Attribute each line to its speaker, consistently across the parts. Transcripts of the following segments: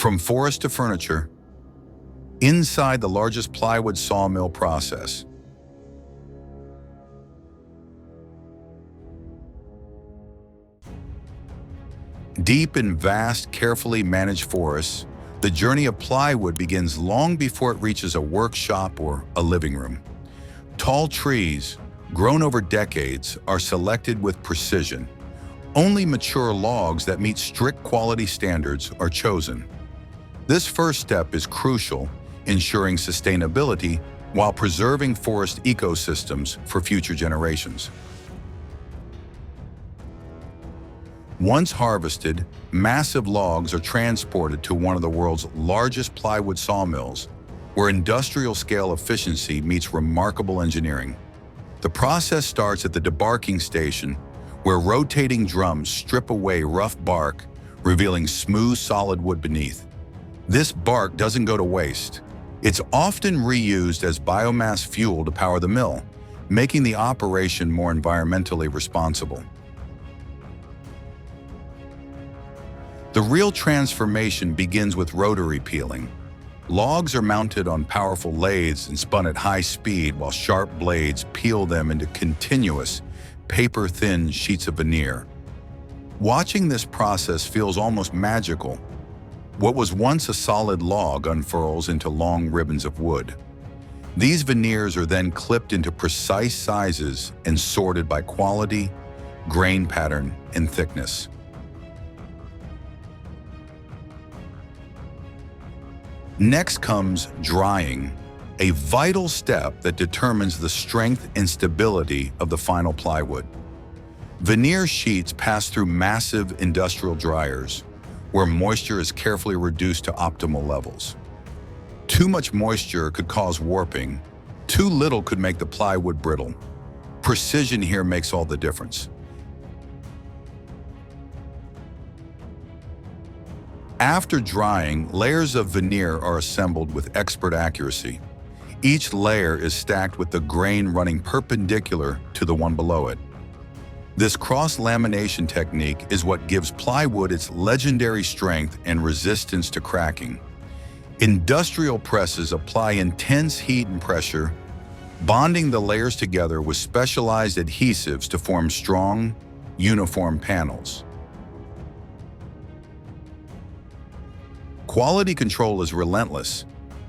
Speaker 1: From forest to furniture, inside the largest plywood sawmill process. Deep in vast, carefully managed forests, the journey of plywood begins long before it reaches a workshop or a living room. Tall trees, grown over decades, are selected with precision. Only mature logs that meet strict quality standards are chosen. This first step is crucial, ensuring sustainability while preserving forest ecosystems for future generations. Once harvested, massive logs are transported to one of the world's largest plywood sawmills, where industrial-scale efficiency meets remarkable engineering. The process starts at the debarking station, where rotating drums strip away rough bark, revealing smooth, solid wood beneath. This bark doesn't go to waste. It's often reused as biomass fuel to power the mill, making the operation more environmentally responsible. The real transformation begins with rotary peeling. Logs are mounted on powerful lathes and spun at high speed while sharp blades peel them into continuous, paper-thin sheets of veneer. Watching this process feels almost magical. What was once a solid log unfurls into long ribbons of wood. These veneers are then clipped into precise sizes and sorted by quality, grain pattern, and thickness. Next comes drying, a vital step that determines the strength and stability of the final plywood. Veneer sheets pass through massive industrial dryers, where moisture is carefully reduced to optimal levels. Too much moisture could cause warping. Too little could make the plywood brittle. Precision here makes all the difference. After drying, layers of veneer are assembled with expert accuracy. Each layer is stacked with the grain running perpendicular to the one below it. This cross-lamination technique is what gives plywood its legendary strength and resistance to cracking. Industrial presses apply intense heat and pressure, bonding the layers together with specialized adhesives to form strong, uniform panels. Quality control is relentless.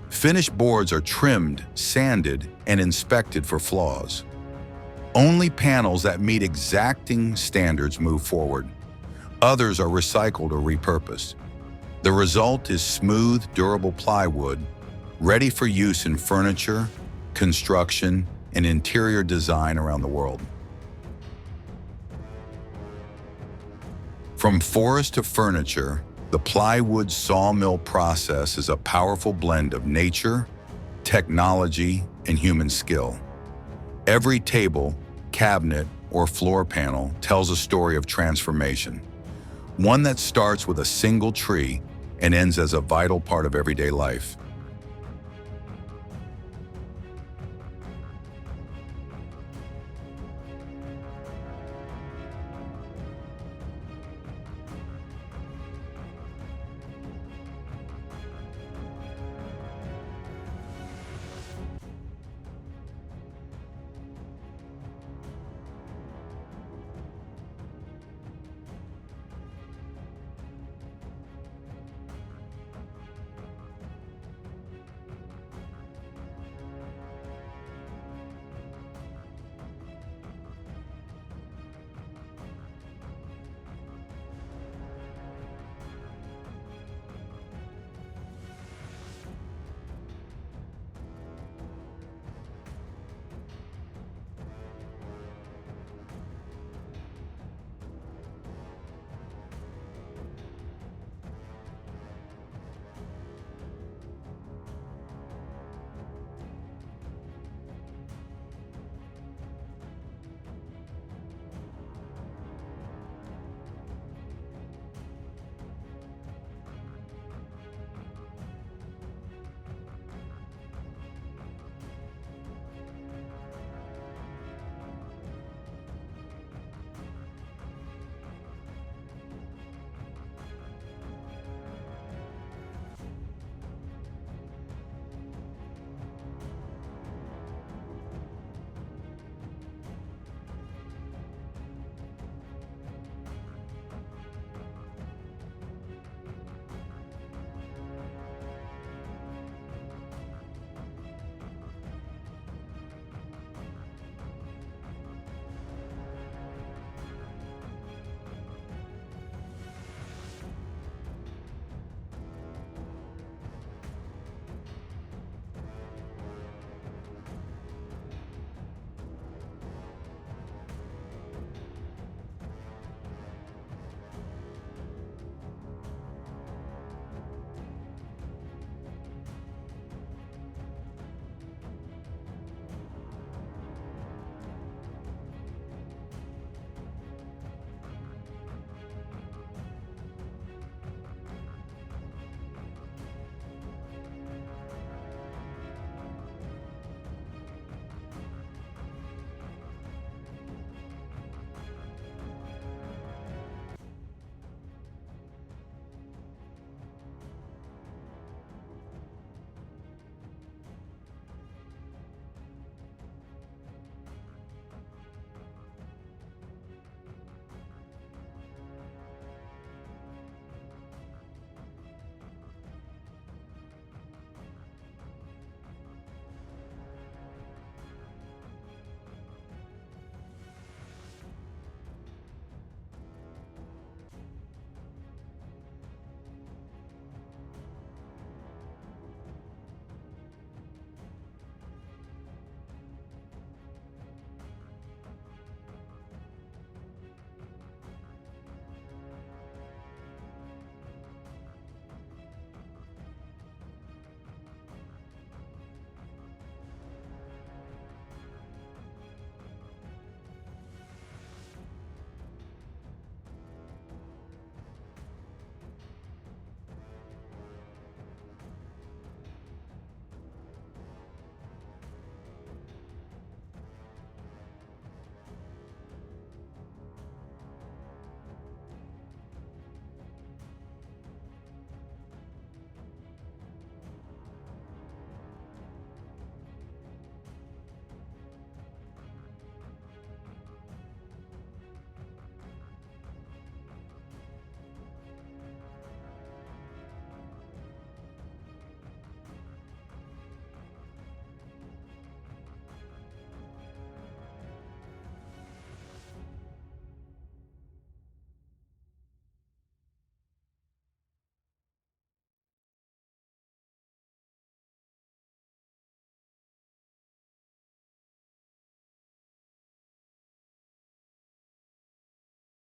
Speaker 1: Finished boards are trimmed, sanded, and inspected for flaws. Only panels that meet exacting standards move forward. Others are recycled or repurposed. The result is smooth, durable plywood, ready for use in furniture, construction, and interior design around the world. From forest to furniture, the plywood sawmill process is a powerful blend of nature, technology, and human skill. Every table, cabinet, or floor panel tells a story of transformation, one that starts with a single tree and ends as a vital part of everyday life.